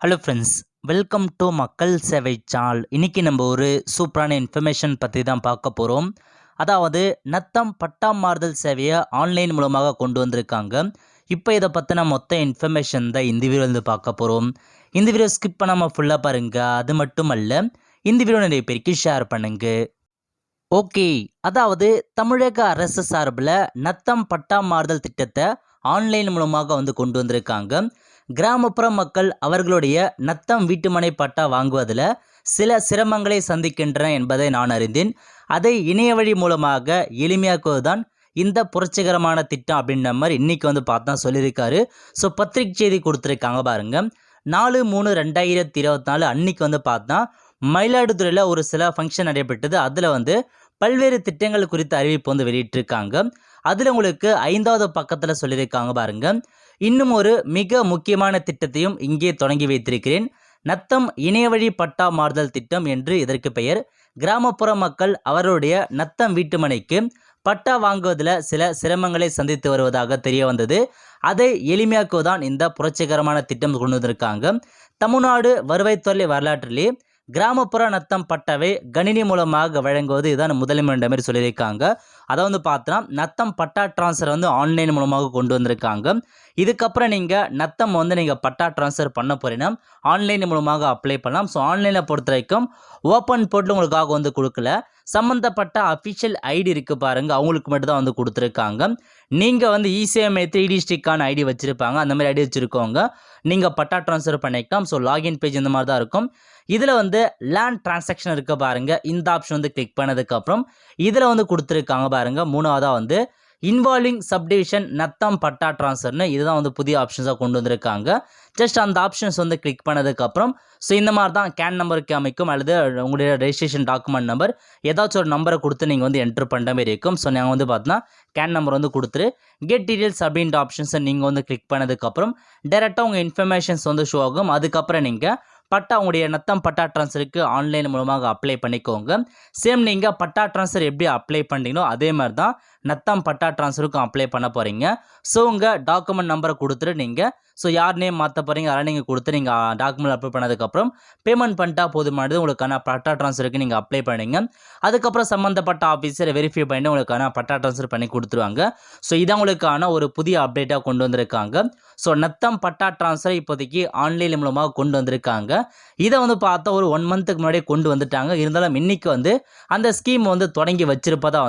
Hello friends, welcome to மக்கள் சேவை channel. இன்னைக்கு நம்ம ஒரு சூப்பரான இன்ஃபர்மேஷன் பற்றி தான் பார்க்க போகிறோம். அதாவது நத்தம் பட்டா மாறுதல் சேவையை ஆன்லைன் மூலமாக கொண்டு வந்திருக்காங்க. இப்போ இதை பற்றின மொத்த இன்ஃபர்மேஷன் தான் இந்த வீடியோலேருந்து பார்க்க போகிறோம். இந்த வீடியோ ஸ்கிப் பண்ணாமல் ஃபுல்லாக பாருங்கள். அது மட்டும் அல்ல, இந்த வீடியோ நிறைய பேருக்கு ஷேர் பண்ணுங்க. ஓகே, அதாவது தமிழக அரசு சார்பில் நத்தம் பட்டா மாறுதல் திட்டத்தை ஆன்லைன் மூலமாக கொண்டு வந்திருக்காங்க. கிராமப்புற மக்கள் அவர்களுடைய நத்தம் வீட்டுமனை பட்டா வாங்குவதில் சில சிரமங்களை சந்திக்கின்றன என்பதை நான் அறிந்தேன். அதை இணைய வழி மூலமாக எளிமையாக்குவதுதான் இந்த புரட்சிகரமான திட்டம் அப்படின்ற மாதிரி இன்றைக்கி பார்த்தா சொல்லியிருக்காரு. ஸோ பத்திரிகை செய்தி கொடுத்துருக்காங்க பாருங்கள். 4/3/2024 அன்னைக்கு பார்த்தா மயிலாடுதுறையில் ஒரு சில ஃபங்க்ஷன் நடைபெற்றது. அதில் பல்வேறு திட்டங்கள் குறித்த அறிவிப்பு வெளியிட்டிருக்காங்க. அதில் உங்களுக்கு 5வது பக்கத்தில் சொல்லியிருக்காங்க பாருங்கள். இன்னும் ஒரு மிக முக்கியமான திட்டத்தையும் இங்கே தொடங்கி வைத்திருக்கிறேன். நத்தம் இணையவழி பட்டா மாறுதல் திட்டம் என்று இதற்கு பெயர். கிராமப்புற மக்கள் அவருடைய நத்தம் வீட்டுமனைக்கு பட்டா வாங்குவதில் சில சிரமங்களை சந்தித்து வருவதாக தெரிய வந்தது. அதை எளிமையாக்குவதான் இந்த புரட்சிகரமான திட்டம் கொண்டு வந்திருக்காங்க. தமிழ்நாடு வருவாய்த்துறை வரலாற்றிலே கிராமப்புற நத்தம் பட்டாவை கணினி மூலமாக வழங்குவது இதுதான் முதலில் மாதிரி சொல்லியிருக்காங்க. அதை பார்த்தோன்னா நத்தம் பட்டா ட்ரான்ஸ்ஃபர் ஆன்லைன் மூலமாக கொண்டு வந்திருக்காங்க. இதுக்கப்புறம் நீங்கள் நத்தம் நீங்கள் பட்டா ட்ரான்ஸ்ஃபர் பண்ண போகிறீங்கன்னா ஆன்லைன் மூலமாக அப்ளை பண்ணலாம். ஸோ ஆன்லைனில் பொறுத்த வரைக்கும் ஓப்பன் போர்ட்டில் உங்களுக்காக கொடுக்கல. சம்மந்தப்பட்ட அஃபிஷியல் ஐடி இருக்குது பாருங்கள், அவங்களுக்கு மட்டும் தான் கொடுத்துருக்காங்க. நீங்கள் இசேவை மையத்தில் இடி ஸ்டிக்கான ஐடி வச்சுருப்பாங்க. அந்த மாதிரி ஐடி வச்சுருக்கோங்க நீங்கள் பட்டா ட்ரான்ஸ்ஃபர் பண்ணிக்கலாம். ஸோ லாகின் பேஜ் இந்த மாதிரி தான் இருக்கும். இதில் லேண்ட் டிரான்சாக்ஷன் இருக்க பாருங்கள். இந்த ஆப்ஷன் கிளிக் பண்ணதுக்கப்புறம் இதில் கொடுத்துருக்காங்க பாருங்கள். மூணாவதாக இன்வால்விங் சப்டிவிஷன் நத்தம் பட்டா ட்ரான்ஸ்ஃபர்னு இதுதான் புதிய ஆப்ஷன்ஸாக கொண்டு வந்திருக்காங்க. ஜஸ்ட் அந்த ஆப்ஷன்ஸ் கிளிக் பண்ணதுக்கப்புறம் ஸோ இந்த மாதிரி தான் கேன் நம்பருக்கு அமைக்கும், அல்லது உங்களுடைய ரெஜிஸ்ட்ரேஷன் டாக்குமெண்ட் நம்பர் ஏதாச்சும் ஒரு நம்பரை கொடுத்து நீங்கள் என்ட்ரு பண்ணுற மாதிரி இருக்கும். ஸோ நாங்கள் பார்த்தோன்னா கேன் நம்பர் கொடுத்துரு கெட் டீட்டெயில்ஸ் அப்படின்ற ஆப்ஷன்ஸை நீங்கள் கிளிக் பண்ணதுக்கப்புறம் டேரெக்டாக உங்கள் இன்ஃபர்மேஷன்ஸ் ஷோ ஆகும். அதுக்கப்புறம் நீங்கள் பட்டா உங்களுடைய நத்தம் பட்டா ட்ரான்ஸ்ஃபருக்கு ஆன்லைன் மூலமாக அப்ளை பண்ணிக்கோங்க. சேம் நீங்கள் பட்டா ட்ரான்ஸ்ஃபர் எப்படி அப்ளை பண்ணுறீங்களோ அதே மாதிரி தான் நத்தம் பட்டா ட்ரான்ஸ்ஃபருக்கும் அப்ளை பண்ண போகிறீங்க. ஸோ உங்கள் டாக்குமெண்ட் நம்பரை கொடுத்துட்டு நீங்கள் ஸோ யார் நேம் மாற்ற போகிறீங்க அதெல்லாம் நீங்கள் கொடுத்து நீங்கள் டாக்குமெண்ட் அப்ளை பண்ணதுக்கப்புறம் பேமெண்ட் பண்ணிட்டா போதுமானது. உங்களுக்கான பட்டா ட்ரான்ஸ்ஃபருக்கு நீங்கள் அப்ளை பண்ணுங்க. அதுக்கப்புறம் சம்மந்தப்பட்ட ஆஃபீஸரை வெரிஃபை பண்ணி உங்களுக்கான பட்டா ட்ரான்ஸ்ஃபர் பண்ணி கொடுத்துருவாங்க. ஸோ இதான் உங்களுக்கான ஒரு புதிய அப்டேட்டாக கொண்டு வந்திருக்காங்க. ஸோ நத்தம் பட்டா ட்ரான்ஸ்ஃபர் இப்போதைக்கு ஆன்லைன் மூலமாக கொண்டு வந்திருக்காங்க. இதை பார்த்தா ஒரு 1 மந்த்துக்கு முன்னாடியே கொண்டு வந்துட்டாங்க. இருந்தாலும் இன்னைக்கு அந்த ஸ்கீம் தொடங்கி வச்சிருப்பதா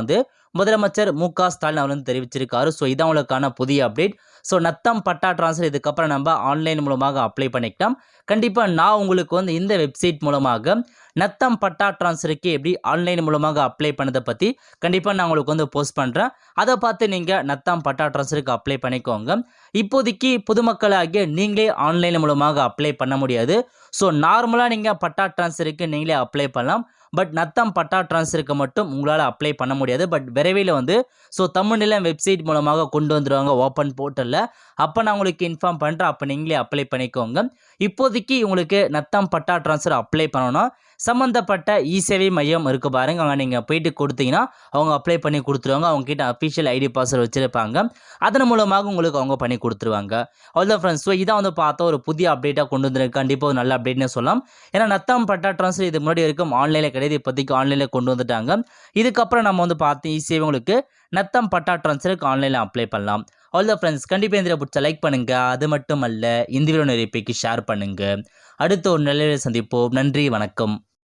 முதலமைச்சர் மு.க. ஸ்டாலின் அவர் தெரிவிச்சிருக்காரு. ஸோ இதான் உங்களுக்கான புதிய அப்டேட். ஸோ நத்தம் பட்டா ட்ரான்ஸ்ஃபர் இதுக்கப்புறம் நம்ம ஆன்லைன் மூலமாக அப்ளை பண்ணிக்கலாம். கண்டிப்பாக நான் உங்களுக்கு இந்த வெப்சைட் மூலமாக நத்தம் பட்டா ட்ரான்ஸ்ஃபருக்கு எப்படி ஆன்லைன் மூலமாக அப்ளை பண்ணதை பற்றி கண்டிப்பாக நான் உங்களுக்கு போஸ்ட் பண்ணுறேன். அதை பார்த்து நீங்கள் நத்தம் பட்டா ட்ரான்ஸ்ஃபருக்கு அப்ளை பண்ணிக்கோங்க. இப்போதைக்கு பொதுமக்களாகிய நீங்களே ஆன்லைன் மூலமாக அப்ளை பண்ண முடியாது. ஸோ நார்மலாக நீங்கள் பட்டா ட்ரான்ஸ்ஃபருக்கு நீங்களே அப்ளை பண்ணலாம். பட் நத்தம் பட்டா ட்ரான்ஸ்ஃபருக்கு மட்டும் உங்களால் அப்ளை பண்ண முடியாது. பட் விரைவில் ஸோ தமிழ்நிலம் வெப்சைட் மூலமாக கொண்டு வந்துடுவாங்க ஓப்பன் போர்ட்டலில். அப்போ நான் உங்களுக்கு இன்ஃபார்ம் பண்ணுறேன். அப்போ நீங்களே அப்ளை பண்ணிக்கோங்க. இப்போதைக்கு உங்களுக்கு நத்தம் பட்டா ட்ரான்ஸ்ஃபர் அப்ளை பண்ணணும் சம்மந்தப்பட்ட இசேவை மையம் இருக்குது பாருங்கள், அங்கே நீங்கள் போயிட்டு கொடுத்தீங்கன்னா அவங்க அப்ளை பண்ணி கொடுத்துருவாங்க. அவங்ககிட்ட அஃபிஷியல் ஐடி பாஸ்வேர்டு வச்சுருப்பாங்க. அதன் மூலமாக உங்களுக்கு அவங்க பண்ணி கொடுத்துருவாங்க. அவ்வளோதான் ஃப்ரெண்ட்ஸ். ஸோ இதான் பார்த்தா ஒரு புதிய அப்டேட்டாக கொண்டு வந்துருக்கு. கண்டிப்பாக ஒரு நல்ல அப்டேட்னு சொல்லலாம். ஏன்னா நத்தம் பட்டா ட்ரான்ஸ்ஃபர் இது முன்னாடி இருக்கும் ஆன்லைனில் கிடையாது. இப்போதைக்கு ஆன்லைனில் கொண்டு வந்துட்டாங்க. இதுக்கப்புறம் நம்ம பார்த்து ஈஸியாக உங்களுக்கு நத்தம் பட்டா ட்ரான்ஸ்ஃபருக்கு ஆன்லைனில் அப்ளை பண்ணலாம். அவ்வளோதான் ஃப்ரெண்ட்ஸ். கண்டிப்பாக இந்த பிடிச்ச லைக் பண்ணுங்கள். அது மட்டும் அல்ல, இந்த வீடியோ நிறைய பேருக்கு ஷேர் பண்ணுங்கள். அடுத்த ஒரு நல்ல சந்திப்போம். நன்றி, வணக்கம்.